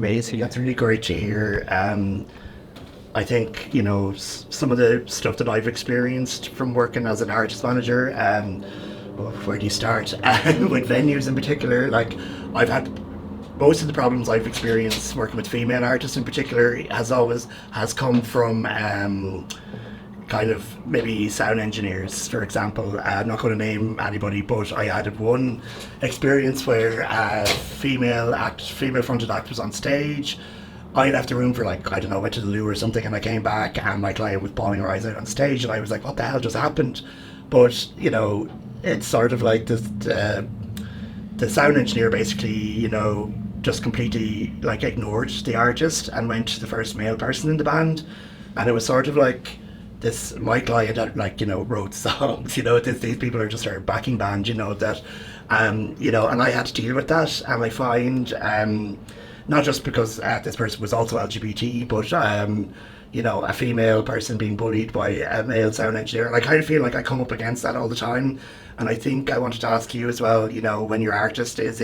Amazing. That's really great to hear. I think, you know, some of the stuff that I've experienced from working as an artist manager, well, where do you start? With venues in particular, like I've had most of the problems I've experienced working with female artists in particular has come from kind of maybe sound engineers, for example. I'm not going to name anybody, but I had one experience where a female fronted act was on stage. I left the room for like, I don't know, went to the loo or something, and I came back and my client was bawling her eyes out on stage, and I was like, what the hell just happened? But, you know, it's sort of like this, the sound engineer basically, you know, just completely like ignored the artist and went to the first male person in the band. And it was sort of like this, my client had, like, you know, wrote songs, you know, these people are just our backing band, you know, that, you know, and I had to deal with that. And I find, not just because this person was also LGBT, but you know, a female person being bullied by a male sound engineer. And I kind of feel like I come up against that all the time. And I think I wanted to ask you as well, you know, when your artist is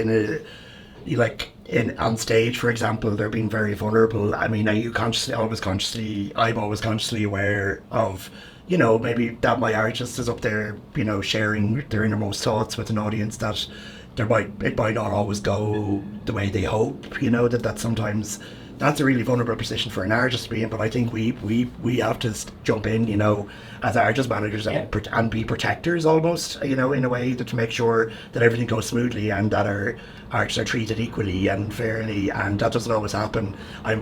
on stage, for example, they're being very vulnerable. I mean, are you I'm always consciously aware of, you know, maybe that my artist is up there, you know, sharing their innermost thoughts with an audience that it might not always go the way they hope, you know, that sometimes that's a really vulnerable position for an artist to be in. But I think we have to jump in, you know, as artist managers and be protectors almost, you know, in a way to make sure that everything goes smoothly and that our artists are treated equally and fairly, and that doesn't always happen. I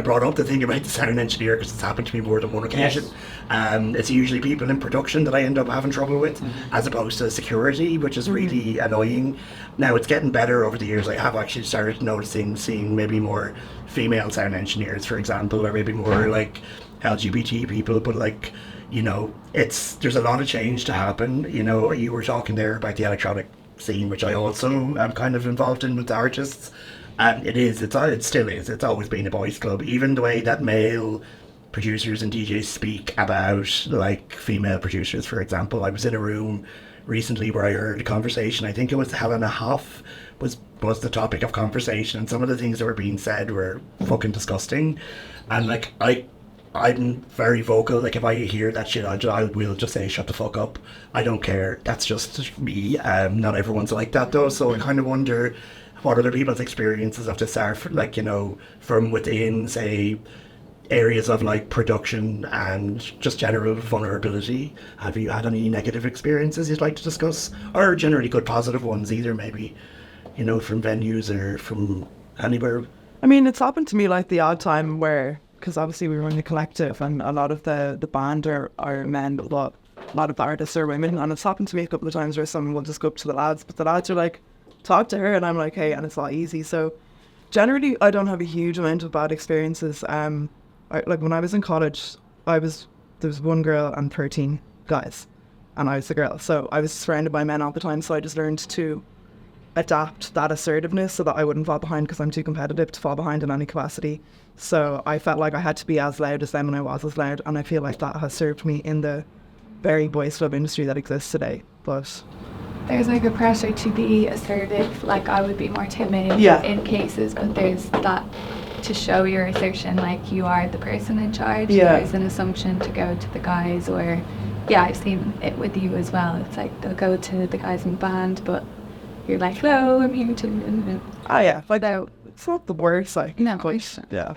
brought up the thing about the sound engineer because it's happened to me more than one occasion. Yes. It's usually people in production that I end up having trouble with, as opposed to security, which is really annoying. Now it's getting better over the years. I have actually started seeing maybe more female sound engineers, for example, or maybe more like LGBT people, but like, you know, there's a lot of change to happen. You know, you were talking there about the electronic scene, which I also am kind of involved in with artists, and it still is. It's always been a boys' club. Even the way that male producers and DJs speak about like female producers, for example. I was in a room recently where I heard a conversation. I think it was Helena Hoff was the topic of conversation, and some of the things that were being said were fucking disgusting. And like I'm very vocal. Like if I hear that shit, I will just say shut the fuck up. I don't care. That's just me. Not everyone's like that though. So I kind of wonder what other people's experiences of this are, like, you know, from within, say, areas of like production and just general vulnerability. Have you had any negative experiences you'd like to discuss, or generally good positive ones, either maybe, you know, from venues or from anywhere? I mean, it's happened to me like the odd time where, because obviously we run a collective and a lot of the band are men, but a lot of the artists are women, and it's happened to me a couple of times where someone will just go up to the lads, but the lads are like, talk to her, and I'm like, hey, and it's not easy. So generally I don't have a huge amount of bad experiences. Like when I was in college, there was one girl and 13 guys, and I was the girl, so I was surrounded by men all the time, so I just learned to adapt that assertiveness so that I wouldn't fall behind, because I'm too competitive to fall behind in any capacity. So I felt like I had to be as loud as them, and I was as loud, and I feel like that has served me in the very boys club industry that exists today. But there's like a pressure to be assertive, like I would be more timid in cases, but there's that to show your assertion, like you are the person in charge. There's an assumption to go to the guys, or I've seen it with you as well. It's like they'll go to the guys in the band, but you're like, hello, I'm here to... like, it's not the worst, like... No, but, yeah.